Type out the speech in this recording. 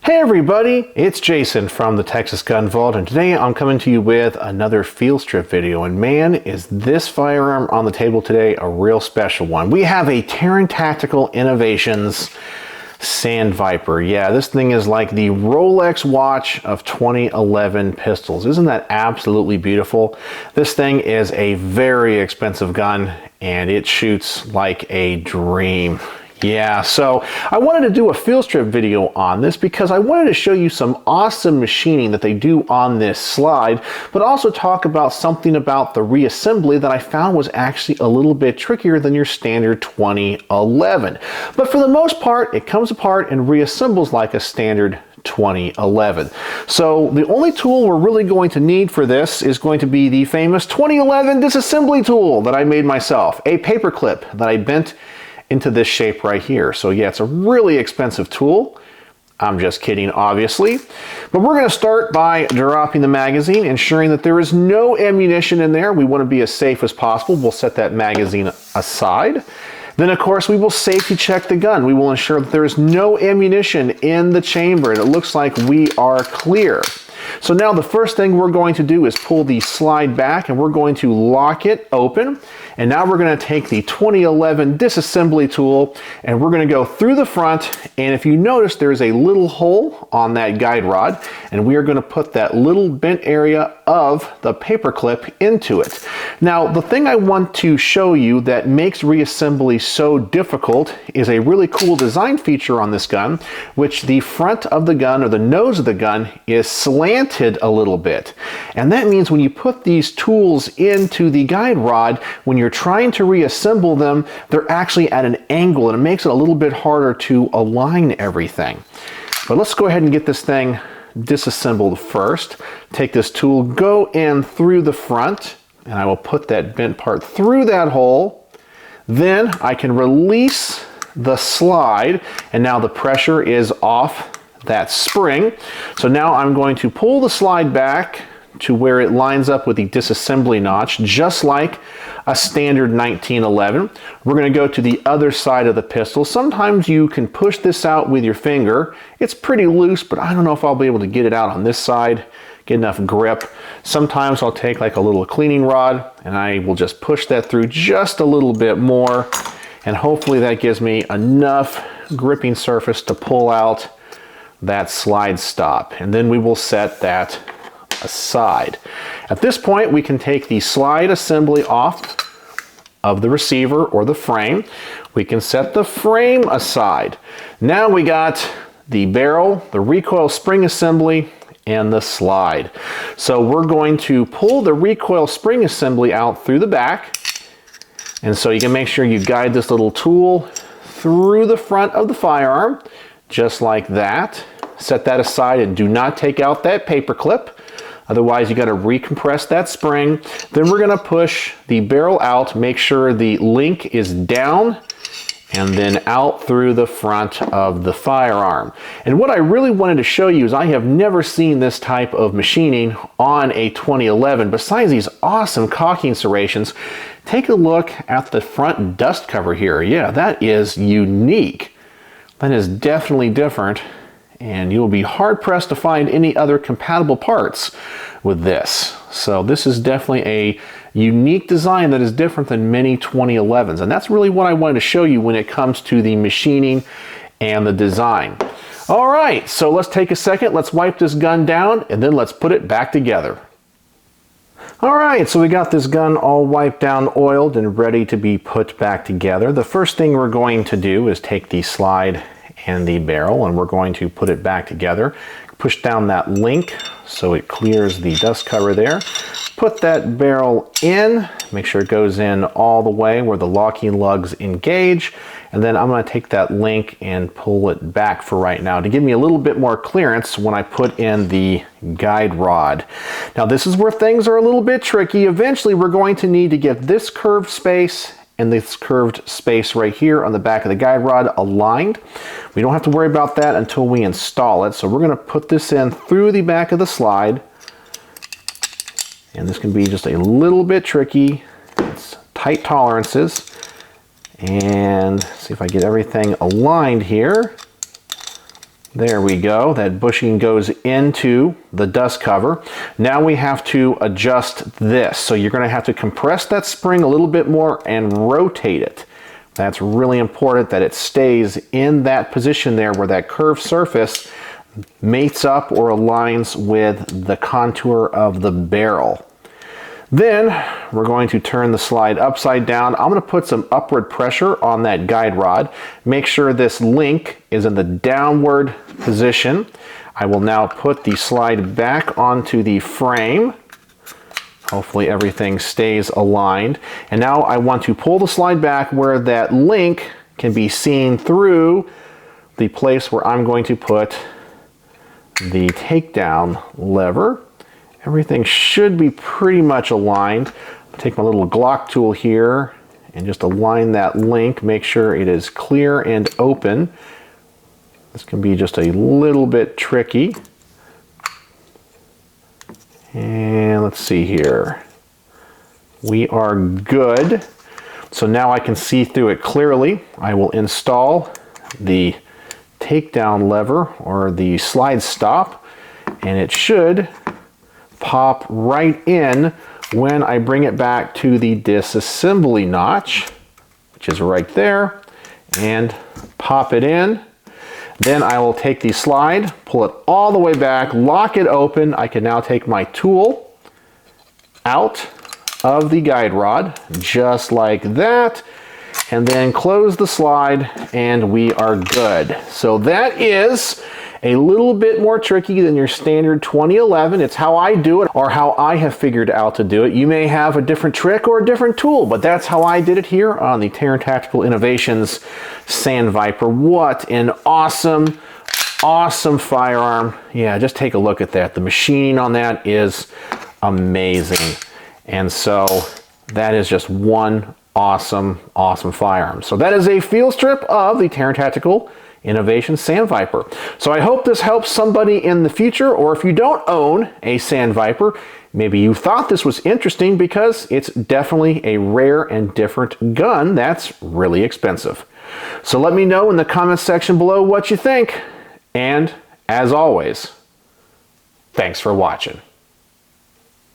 Hey everybody, it's Jason from the Texas Gun Vault, and today I'm coming to you with another field strip video. And man, is this firearm on the table today a real special one. We have a Taran Tactical Innovations Sand Viper. Yeah, this thing is like the Rolex watch of 2011 pistols. Isn't that absolutely beautiful? This thing is a very expensive gun and it shoots like a dream. Yeah, so I wanted to do a field strip video on this because I wanted to show you some awesome machining that they do on this slide, but also talk about something about the reassembly that I found was actually a little bit trickier than your standard 2011. But for the most part, it comes apart and reassembles like a standard 2011. So the only tool we're really going to need for this is going to be the famous 2011 disassembly tool that I made myself, a paper clip that I bent into this shape right here. So yeah, it's a really expensive tool. I'm just kidding, obviously. But we're going to start by dropping the magazine, ensuring that there is no ammunition in there. We want to be as safe as possible. We'll set that magazine aside. Then, of course, we will safety check the gun. We will ensure that there is no ammunition in the chamber, and it looks like we are clear. So now the first thing we're going to do is pull the slide back, and we're going to lock it open. And now we're going to take the 2011 disassembly tool and we're going to go through the front, and if you notice there's a little hole on that guide rod, and we are going to put that little bent area of the paper clip into it. Now the thing I want to show you that makes reassembly so difficult is a really cool design feature on this gun, which the front of the gun, or the nose of the gun, is slanted a little bit. And that means when you put these tools into the guide rod, when you're trying to reassemble them, they're actually at an angle, and it makes it a little bit harder to align everything. But let's go ahead and get this thing disassembled first. Take this tool, go in through the front, and I will put that bent part through that hole. Then I can release the slide, and now the pressure is off that spring. So now I'm going to pull the slide back to where it lines up with the disassembly notch, just like a standard 1911. We're going to go to the other side of the pistol. Sometimes you can push this out with your finger. It's pretty loose, but I don't know if I'll be able to get it out on this side, get enough grip. Sometimes I'll take like a little cleaning rod and I will just push that through just a little bit more, and hopefully that gives me enough gripping surface to pull out that slide stop, and then we will set that aside. At this point, we can take the slide assembly off of the receiver or the frame. We can set the frame aside. Now we got the barrel, the recoil spring assembly, and the slide. So we're going to pull the recoil spring assembly out through the back, and so you can make sure you guide this little tool through the front of the firearm, just like that. Set that aside and do not take out that paper clip. Otherwise, you got to recompress that spring. Then we're going to push the barrel out, make sure the link is down, and then out through the front of the firearm. And what I really wanted to show you is I have never seen this type of machining on a 2011. Besides these awesome cocking serrations, take a look at the front dust cover here. Yeah, that is unique. That is definitely different, and you'll be hard-pressed to find any other compatible parts with this. So this is definitely a unique design that is different than many 2011s, and that's really what I wanted to show you when it comes to the machining and the design. All right, so let's take a second, let's wipe this gun down, and then let's put it back together. All right, so we got this gun all wiped down, oiled, and ready to be put back together. The first thing we're going to do is take the slide and the barrel, and we're going to put it back together. Push down that link so it clears the dust cover there. Put that barrel in, make sure it goes in all the way where the locking lugs engage, and then I'm going to take that link and pull it back for right now to give me a little bit more clearance when I put in the guide rod. Now this is where things are a little bit tricky. Eventually we're going to need to get this curved space and this curved space right here on the back of the guide rod aligned. We don't have to worry about that until we install it. So we're going to put this in through the back of the slide, and this can be just a little bit tricky. It's tight tolerances, and see if I get everything aligned here. There we go. That bushing goes into the dust cover. Now we have to adjust this. So you're going to have to compress that spring a little bit more and rotate it. That's really important that it stays in that position there where that curved surface mates up or aligns with the contour of the barrel. Then we're going to turn the slide upside down. I'm going to put some upward pressure on that guide rod. Make sure this link is in the downward position. I will now put the slide back onto the frame. Hopefully everything stays aligned. And now I want to pull the slide back where that link can be seen through the place where I'm going to put the takedown lever. Everything should be pretty much aligned. I'll take my little Glock tool here and just align that link, make sure it is clear and open. This can be just a little bit tricky. And let's see here. We are good. So now I can see through it clearly. I will install the takedown lever or the slide stop, and it should pop right in when I bring it back to the disassembly notch, which is right there, and pop it in. Then I will take the slide, pull it all the way back, lock it open. I can now take my tool out of the guide rod, just like that, and then close the slide, and we are good. So that is a little bit more tricky than your standard 2011. It's how I do it, or how I have figured out to do it. You may have a different trick or a different tool, but that's how I did it here on the Taran Tactical Innovations Sand Viper. What an awesome, awesome firearm. Yeah, just take a look at that. The machining on that is amazing. And so that is just one awesome, awesome firearm. So that is a field strip of the Taran Tactical Innovation Sand Viper. So I hope this helps somebody in the future, or if you don't own a Sand Viper, maybe you thought this was interesting because it's definitely a rare and different gun that's really expensive. So let me know in the comments section below what you think. And as always, thanks for watching.